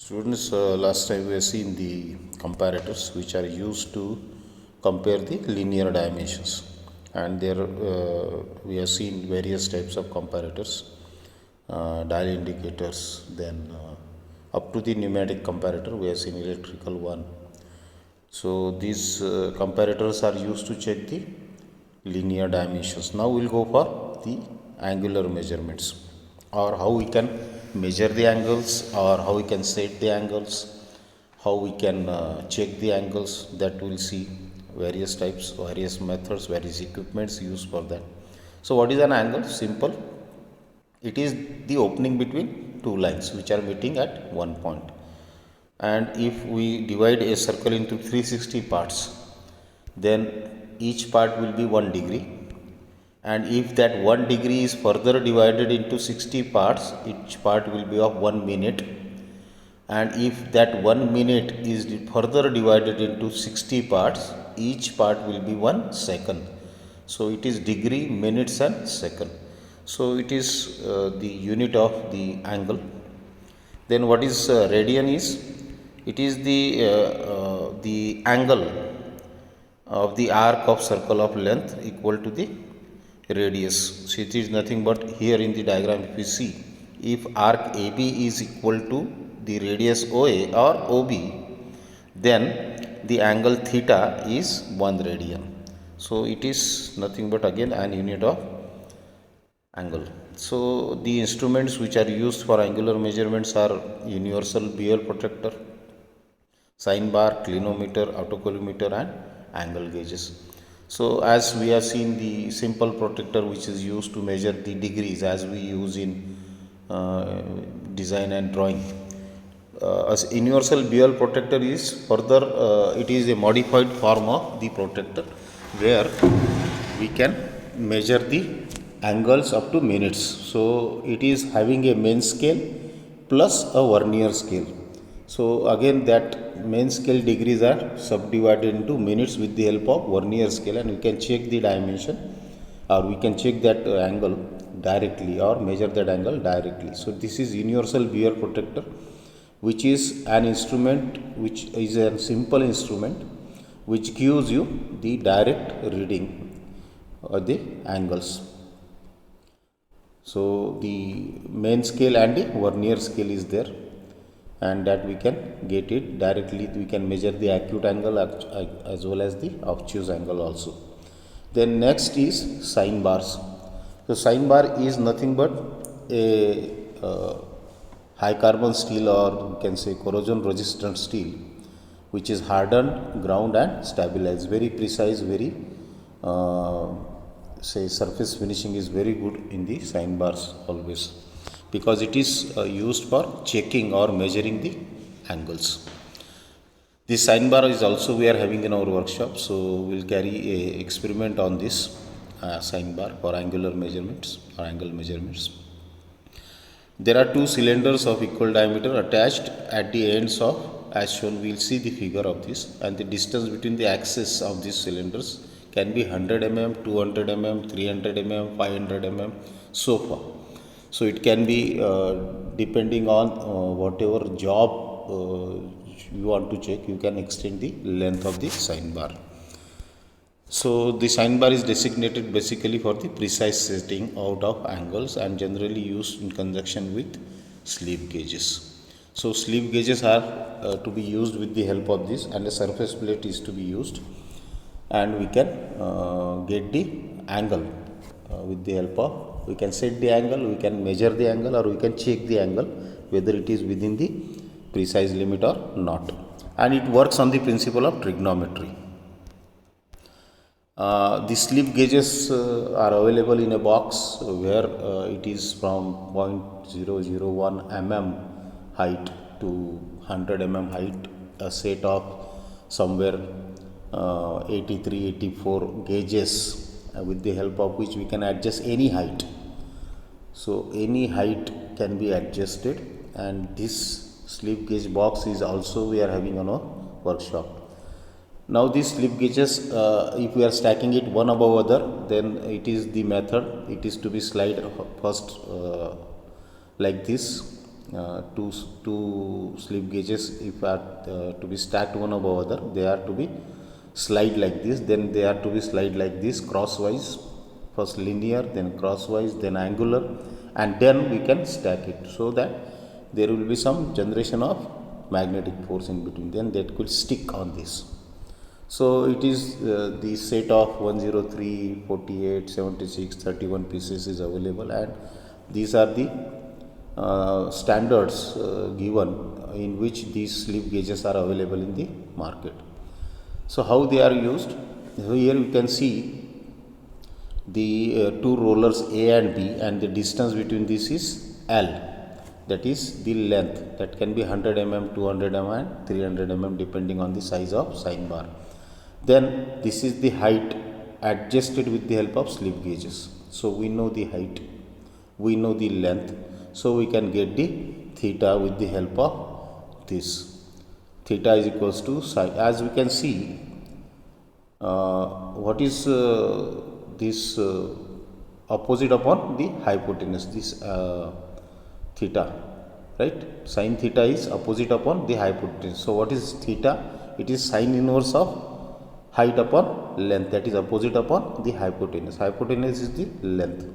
Students, last time we have seen the comparators which are used to compare the linear dimensions, and there we have seen various types of comparators, dial indicators, then up to the pneumatic comparator we have seen electrical one. So these comparators are used to check the linear dimensions. Now we'll go for the angular measurements, or how we can measure the angles, or how we can set the angles, how we can check the angles. That we'll see various types, various methods, various equipments used for that. So what is an angle? Simple. It is the opening between two lines which are meeting at one point. And if we divide a circle into 360 parts, then each part will be 1 degree, and if that 1 degree is further divided into 60 parts, each part will be of 1 minute, and if that 1 minute is further divided into 60 parts, each part will be 1 second. So it is degree, minutes and second. So it is the unit of the angle. Then what is radian is? It is the angle of the arc of circle of length equal to the radius. So it is nothing but, here in the diagram if we see, if arc AB is equal to the radius OA or OB, then the angle theta is 1 radian. So it is nothing but again an unit of angle. So the instruments which are used for angular measurements are universal BL protractor, sine bar, clinometer, autocollimeter and angle gauges. So as we have seen the simple protractor which is used to measure the degrees as we use in design and drawing. As universal BL protractor is further, it is a modified form of the protractor where we can measure the angles up to minutes. So it is having a main scale plus a vernier scale. So again that main scale degrees are subdivided into minutes with the help of vernier scale, and we can check the dimension, or we can check that angle directly or measure that angle directly. So this is universal BL protractor, which is an instrument which is a simple instrument which gives you the direct reading of the angles. So the main scale and the vernier scale is there, and that we can get it directly. We can measure the acute angle as well as the obtuse angle also. Then next is sine bars. So sine bar is nothing but a high carbon steel, or you can say corrosion resistant steel, which is hardened, ground and stabilized. Very precise, very say surface finishing is very good in the sine bars always, because it is used for checking or measuring the angles. This sine bar is also we are having in our workshop, so we'll carry a experiment on this sine bar for angular measurements or angle measurements. There are two cylinders of equal diameter attached at the ends of, as shown. We'll see the figure of this, and the distance between the axes of these cylinders can be 100 mm, 200 mm, 300 mm, 500 mm, so far. So it can be depending on whatever job you want to check, you can extend the length of the sine bar. So the sine bar is designated basically for the precise setting out of angles, and generally used in conjunction with slip gauges. So slip gauges are to be used with the help of this, and a surface plate is to be used, and we can get the angle with the help of, we can set the angle, we can measure the angle, or we can check the angle whether it is within the precise limit or not. And it works on the principle of trigonometry. The slip gauges are available in a box where it is from 0.001 mm height to 100 mm height, a set of somewhere 83, 84 gauges with the help of which we can adjust any height. So any height can be adjusted, and this slip gauge box is also we are having on our workshop. Now these slip gauges, if we are stacking it one above other, then it is the method, it is to be slide first like this, two slip gauges, if are to be stacked one above other, they are to be slide like this, then they are to be slide like this crosswise, first linear, then crosswise, then angular, and then we can stack it, so that there will be some generation of magnetic force in between, then that could stick on this. So it is the set of 103, 48, 76, 31 pieces is available, and these are the standards given in which these slip gauges are available in the market. So how they are used? So here you can see the two rollers A and B, and the distance between this is L, that is the length, that can be 100 mm, 200 mm and 300 mm depending on the size of sine bar. Then this is the height adjusted with the help of slip gauges. So we know the height, we know the length, so we can get the theta with the help of this. Theta is equals to psi. As we can see, what is this opposite upon the hypotenuse, this theta, right? Sin theta is opposite upon the hypotenuse. So what is theta? It is sine inverse of height upon length, that is opposite upon the hypotenuse. Hypotenuse is the length.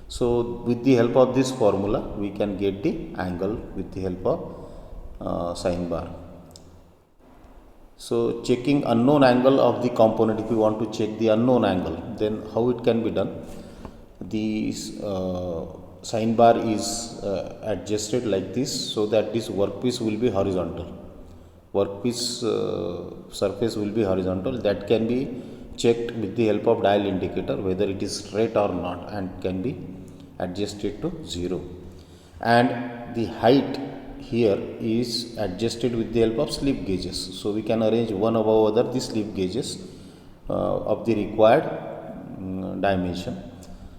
So with the help of this formula, we can get the angle with the help of sine bar. So checking unknown angle of the component, if you want to check the unknown angle, then how it can be done? The sine bar is adjusted like this, so that this workpiece will be horizontal. Workpiece surface will be horizontal. That can be checked with the help of dial indicator whether it is straight or not, and can be adjusted to 0. And the height here is adjusted with the help of slip gauges. So we can arrange one above other the slip gauges of the required dimension.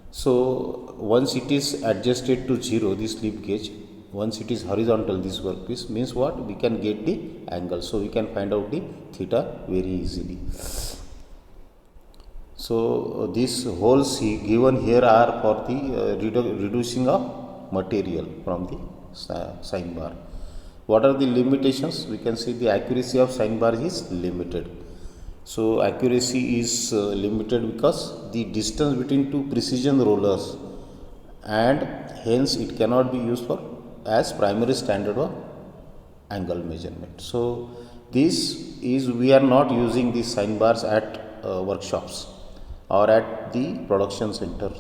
So once it is adjusted to 0, the slip gauge, once it is horizontal, this workpiece, means what? We can get the angle. So we can find out the theta very easily. So these holes given here are for the reducing of material from the sine bar. What are the limitations? We can see the accuracy of sine bar is limited. So accuracy is limited because the distance between two precision rollers, and hence it cannot be used for as primary standard of angle measurement. So this is, we are not using these sine bars at workshops or at the production center.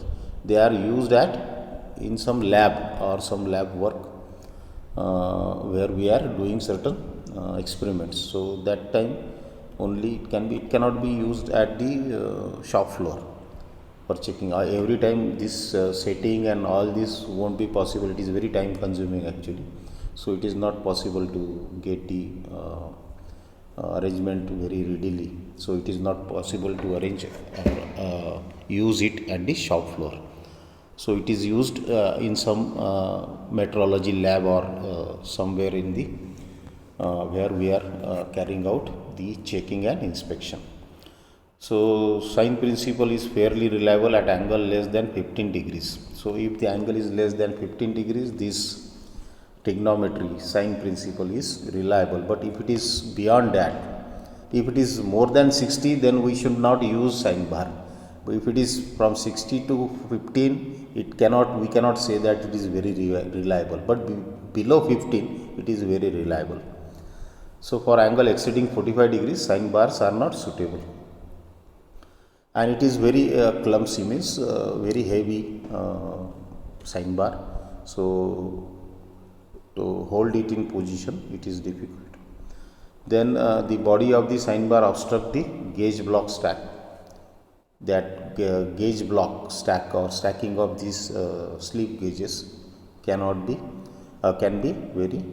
They are used at in some lab or some lab work where we are doing certain experiments. So that time only it cannot be used at the shop floor for checking. Every time this setting and all this won't be possible. It is very time consuming actually. So it is not possible to get the arrangement very readily. So it is not possible to arrange use it at the shop floor. So it is used in some metrology lab or somewhere in the where we are carrying out the checking and inspection. So sine principle is fairly reliable at angle less than 15 degrees. So if the angle is less than 15 degrees, this trigonometry sine principle is reliable. But if it is beyond that, if it is more than 60, then we should not use sine bar. But if it is from 60 to 15, we cannot say that it is very reliable. But below 15, it is very reliable. So for angle exceeding 45 degrees, sine bars are not suitable. And it is very clumsy, means very heavy sine bar. So to hold it in position, it is difficult. Then the body of the sine bar obstruct the gauge block stack. That gauge block stack or stacking of these slip gauges can be very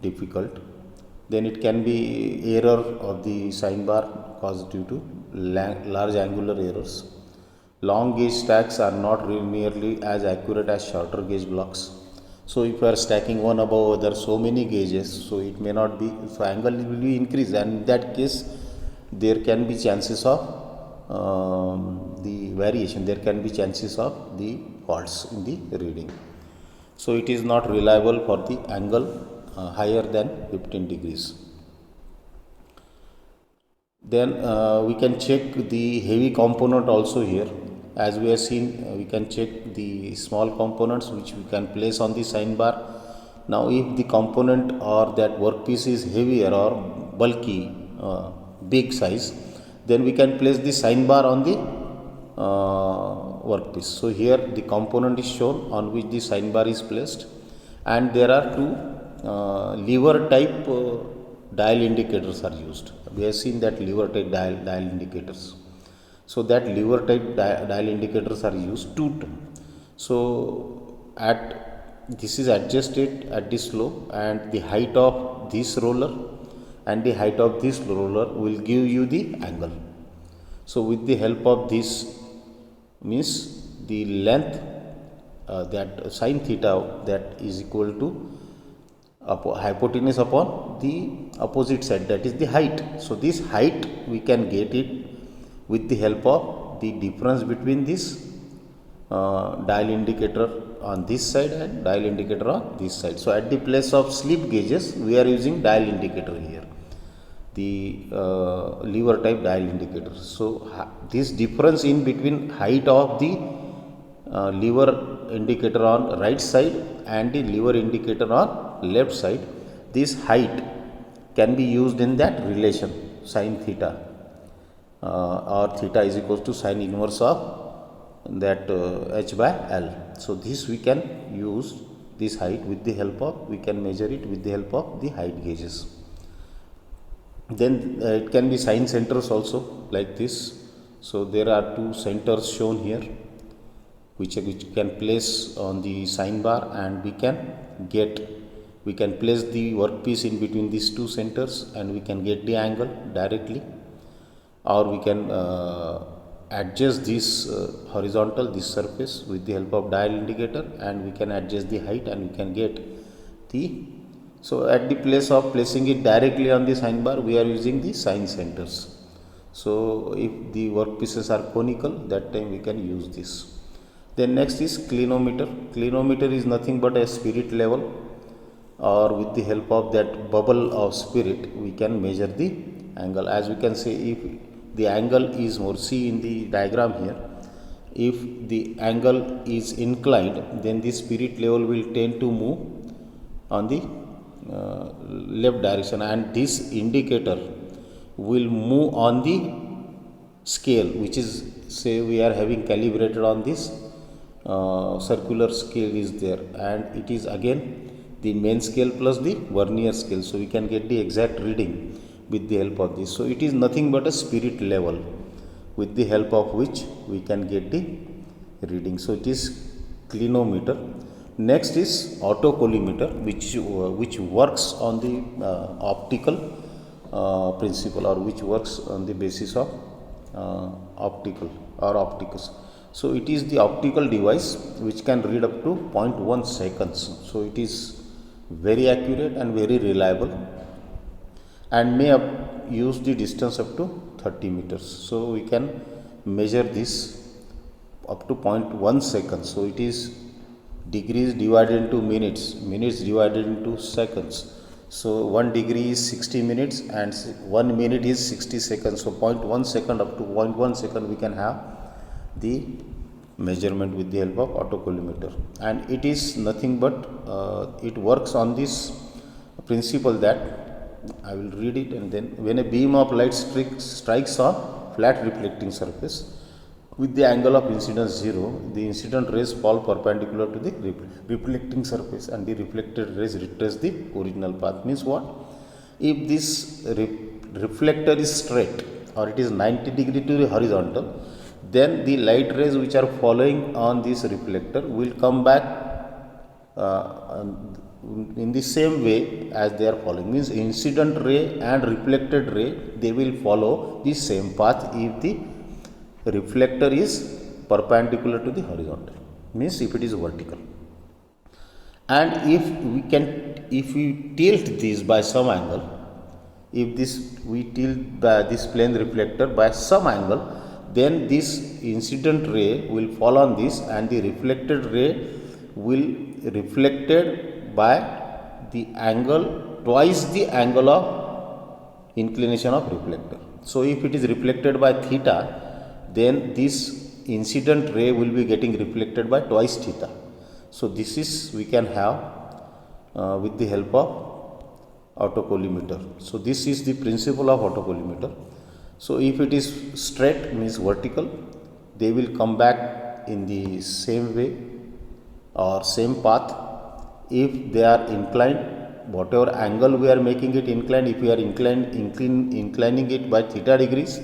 difficult. Then it can be error of the sine bar caused due to large angular errors. Long gauge stacks are not nearly as accurate as shorter gauge blocks. So if you are stacking one above other so many gauges, so it may not be, so angle will be increased, and in that case there can be chances of the variation, there can be chances of the faults in the reading. So it is not reliable for the angle higher than 15 degrees. Then we can check the heavy component also here. As we have seen, we can check the small components which we can place on the sign bar. Now if the component or that workpiece is heavier or bulky, big size, then we can place the sign bar on the workpiece. So here the component is shown on which the sign bar is placed, and there are two lever type dial indicators are used. We have seen that lever type dial indicators. So that lever type dial indicators are used two. So this is adjusted at this slope, and the height of this roller and the height of this roller will give you the angle. So with the help of this, means the length, that sin theta, that is equal to hypotenuse upon the opposite side, that is the height. So this height we can get it with the help of the difference between this dial indicator on this side and dial indicator on this side. So at the place of slip gauges, we are using dial indicator here, the lever type dial indicator. So this difference in between height of the lever indicator on right side and the lever indicator on left side, this height can be used in that relation sin theta, or theta is equal to sin inverse of that h by L. So this we can use this height with the help of, we can measure it with the help of the height gauges. Then it can be sin centers also, like this. So there are two centers shown here which can place on the sign bar, and we can place the workpiece in between these two centers, and we can get the angle directly, or we can adjust this this surface with the help of dial indicator, and we can adjust the height, and we can get the. So at the place of placing it directly on the sign bar, we are using the sign centers. So if the workpieces are conical, that time we can use this. Then next is clinometer. Clinometer is nothing but a spirit level, or with the help of that bubble of spirit, we can measure the angle. As we can say, if the angle is more, see in the diagram here, if the angle is inclined, then the spirit level will tend to move on the left direction, and this indicator will move on the scale, which is, say we are having calibrated on this circular scale is there, and it is again the main scale plus the vernier scale. So we can get the exact reading with the help of this. So it is nothing but a spirit level with the help of which we can get the reading. So it is clinometer. Next is autocollimeter, which works on the optical principle, or which works on the basis of optical or optics. So it is the optical device which can read up to 0.1 seconds. So it is very accurate and very reliable, and may use the distance up to 30 meters. So we can measure this up to 0.1 seconds. So it is degrees divided into minutes, minutes divided into seconds. So 1 degree is 60 minutes and 1 minute is 60 seconds. So 0.1 second up to 0.1 second we can have the measurement with the help of autocollimeter. And it is nothing but it works on this principle that I will read it, and then when a beam of light strikes on flat reflecting surface with the angle of incidence 0, the incident rays fall perpendicular to the reflecting surface, and the reflected rays retrace the original path. Means what? If this reflector is straight, or it is 90 degree to the horizontal, then the light rays which are following on this reflector will come back in the same way as they are following. Means incident ray and reflected ray, they will follow the same path if the reflector is perpendicular to the horizontal, means if it is vertical. And if we tilt this by some angle, if we tilt this plane reflector by some angle, then this incident ray will fall on this, and the reflected ray will reflected by the angle twice the angle of inclination of reflector. So if it is reflected by theta, then this incident ray will be getting reflected by twice theta. So this is we can have with the help of autocollimator. So this is the principle of autocollimator. So if it is straight, means vertical, they will come back in the same way or same path. If they are inclined, whatever angle we are making it inclined, if we are inclining it by theta degrees,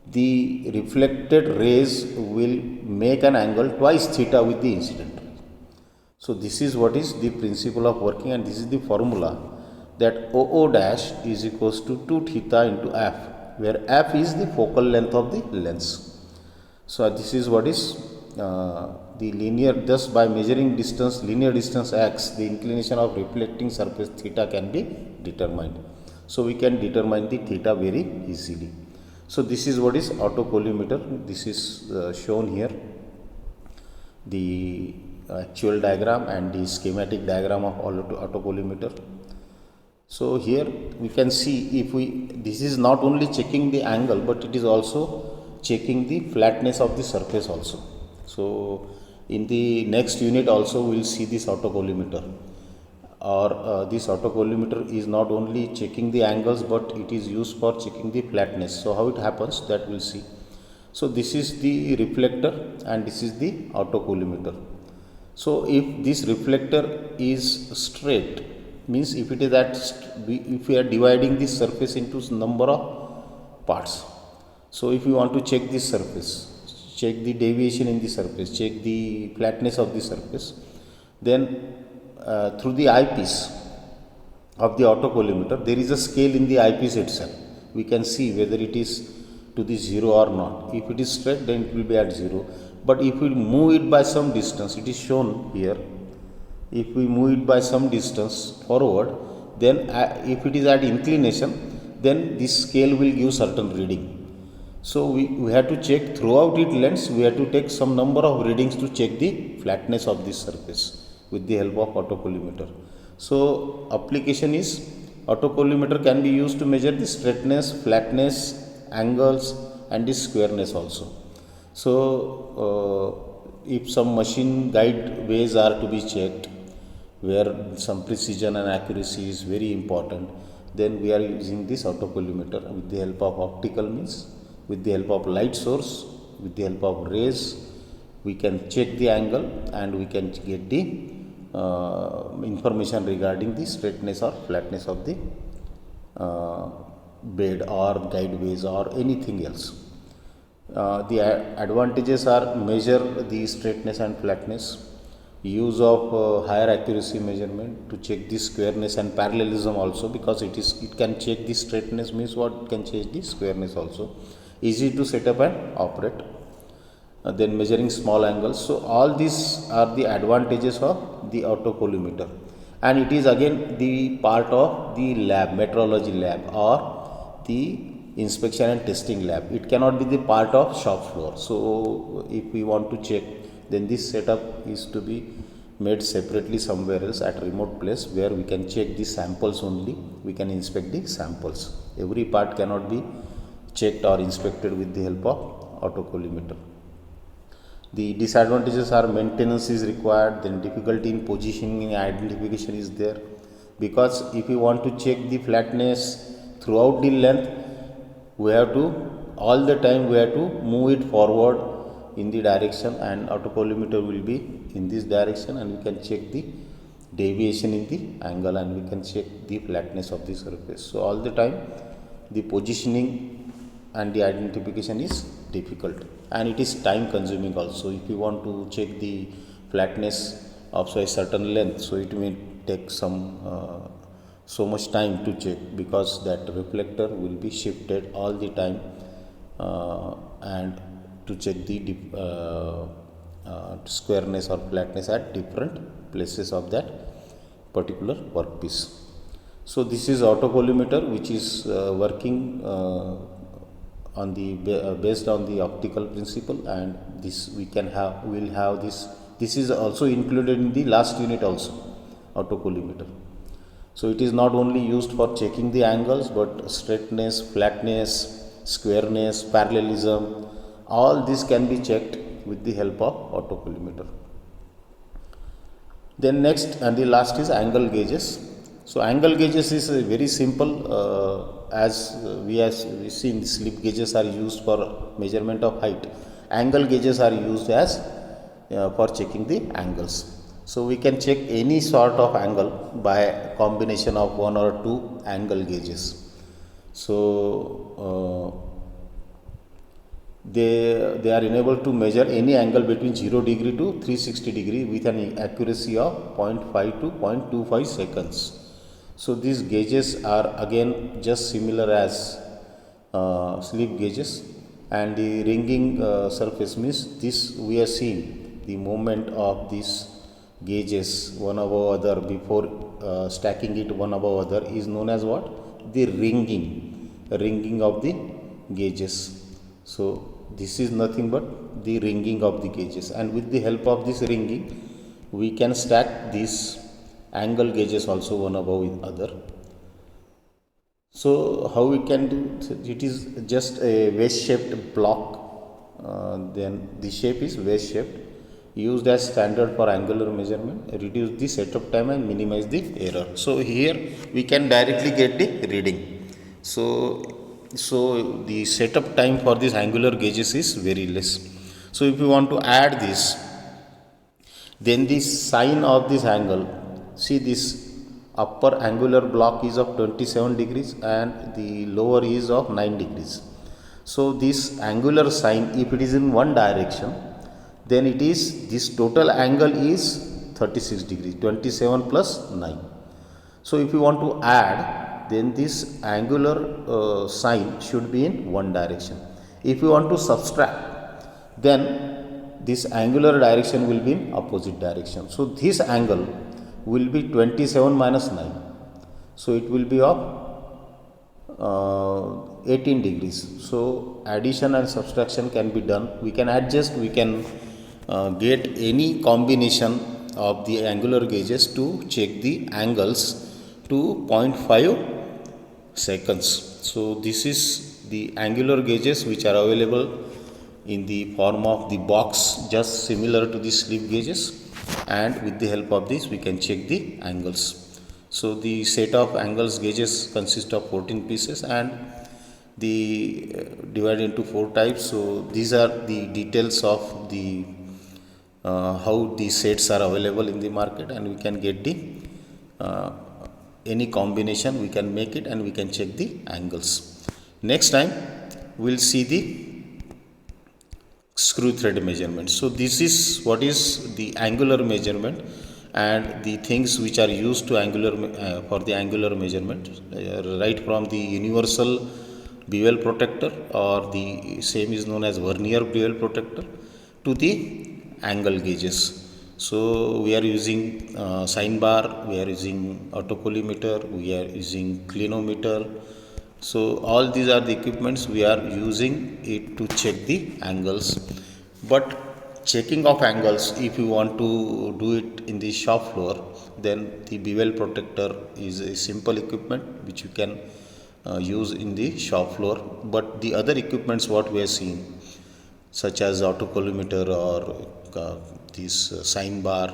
the reflected rays will make an angle twice theta with the incident ray. So this is what is the principle of working, and this is the formula, that OO dash is equals to 2 theta into f, where f is the focal length of the lens. So this is what is the linear, thus by measuring distance, linear distance x, the inclination of reflecting surface theta can be determined. So we can determine the theta very easily. So this is what is autocollimator. This is shown here, the actual diagram and the schematic diagram of autocollimator. So here we can see, if we, this is not only checking the angle, but it is also checking the flatness of the surface also. So in the next unit also we will see this autocollimator, or this autocollimator is not only checking the angles, but it is used for checking the flatness. So how it happens, that we will see. So this is the reflector and this is the autocollimator. So if this reflector is straight, means if it is at, if we are dividing this surface into number of parts. So if you want to check this surface, check the deviation in the surface, check the flatness of the surface, then through the eyepiece of the autocollimator, there is a scale in the eyepiece itself. We can see whether it is to the 0 or not. If it is straight, then it will be at 0. But if we move it by some distance, it is shown here. If we move it by some distance forward, then if it is at inclination, then this scale will give certain reading. So we have to check throughout its length, we have to take some number of readings to check the flatness of this surface with the help of autocollimator. So application is, autocollimator can be used to measure the straightness, flatness, angles and the squareness also. So if some machine guide ways are to be checked, where some precision and accuracy is very important, then we are using this autocollimator with the help of optical means, with the help of light source, with the help of rays. We can check the angle and we can get the information regarding the straightness or flatness of the bed or guideways or anything else. The advantages are measure the straightness and flatness, use of higher accuracy measurement to check the squareness and parallelism also, because it can check the straightness, means what, it can change the squareness also. Easy to set up and operate. Then measuring small angles. So all these are the advantages of the autocollimator, and it is again the part of the lab, metrology lab or the inspection and testing lab. It cannot be the part of shop floor. So if we want to check, then this setup is to be made separately somewhere else at a remote place, where we can check the samples only, we can inspect the samples. Every part cannot be checked or inspected with the help of autocollimator. The disadvantages are maintenance is required, then difficulty in positioning and identification is there, because if you want to check the flatness throughout the length, we have to, all the time we have to move it forward in the direction, and autocollimator will be in this direction, and we can check the deviation in the angle and we can check the flatness of the surface. So all the time the positioning and the identification is difficult, and it is time consuming also. If you want to check the flatness of a certain length, so it may take some so much time to check, because that reflector will be shifted all the time and to check the squareness or flatness at different places of that particular workpiece. So this is autocollimator, which is working on the based on the optical principle, and this we will have this This is also included in the last unit also, autocollimeter. So it is not only used for checking the angles, but straightness, flatness, squareness, parallelism, all this can be checked with the help of autocollimeter. Then next and the last is angle gauges. So angle gauges is very simple, as we seen, the slip gauges are used for measurement of height. Angle gauges are used as for checking the angles. So we can check any sort of angle by combination of one or two angle gauges. So they are enabled to measure any angle between 0 degree to 360 degree with an accuracy of 0.5 to 0.25 seconds. So these gauges are again just similar as slip gauges, and the ringing surface means this we have seen the movement of these gauges one above other before stacking it one above other is known as what? The ringing of the gauges. So this is nothing but the ringing of the gauges, and with the help of this ringing we can stack these angle gauges also one above other. So how we can do it? Is just a vase shaped block, then the shape is vase shaped, used as standard for angular measurement, reduce the setup time and minimize the error. So here we can directly get the reading. So the setup time for these angular gauges is very less. So if you want to add this, then the sine of this angle, see this upper angular block is of 27 degrees and the lower is of 9 degrees. So this angular sine, if it is in one direction, then it is, this total angle is 36 degrees, 27 plus 9. So if you want to add, then this angular sine should be in one direction. If you want to subtract, then this angular direction will be in opposite direction. So this angle will be 27 minus 9. So it will be of 18 degrees. So addition and subtraction can be done. We can adjust, we can get any combination of the angular gauges to check the angles to 0.5 seconds. So this is the angular gauges which are available in the form of the box, just similar to the slip gauges, and with the help of this we can check the angles. So the set of angles gauges consist of 14 pieces and the divided into 4 types. So these are the details of the how these sets are available in the market, and we can get the any combination we can make it and we can check the angles. Next time we'll see the screw thread measurement. So this is what is the angular measurement and the things which are used to for the angular measurement, right from the universal bevel protector, or the same is known as vernier bevel protector, to the angle gauges. So we are using sine bar, we are using autocollimeter, we are using clinometer. So all these are the equipments we are using it to check the angles. But checking of angles, if you want to do it in the shop floor, then the bevel protector is a simple equipment which you can use in the shop floor. But the other equipments what we are seeing, such as autocollimeter or this sine bar,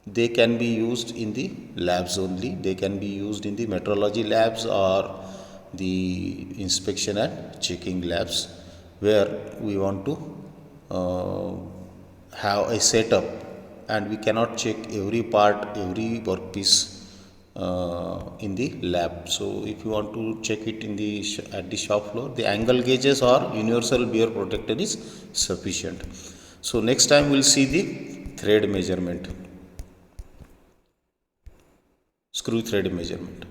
they can be used in the labs only. They can be used in the metrology labs or the inspection and checking labs, where we want to have a setup and we cannot check every part, every workpiece in the lab. So if you want to check it in the at the shop floor, the angle gauges or universal bevel protector is sufficient. So next time we'll see the thread measurement, screw thread measurement.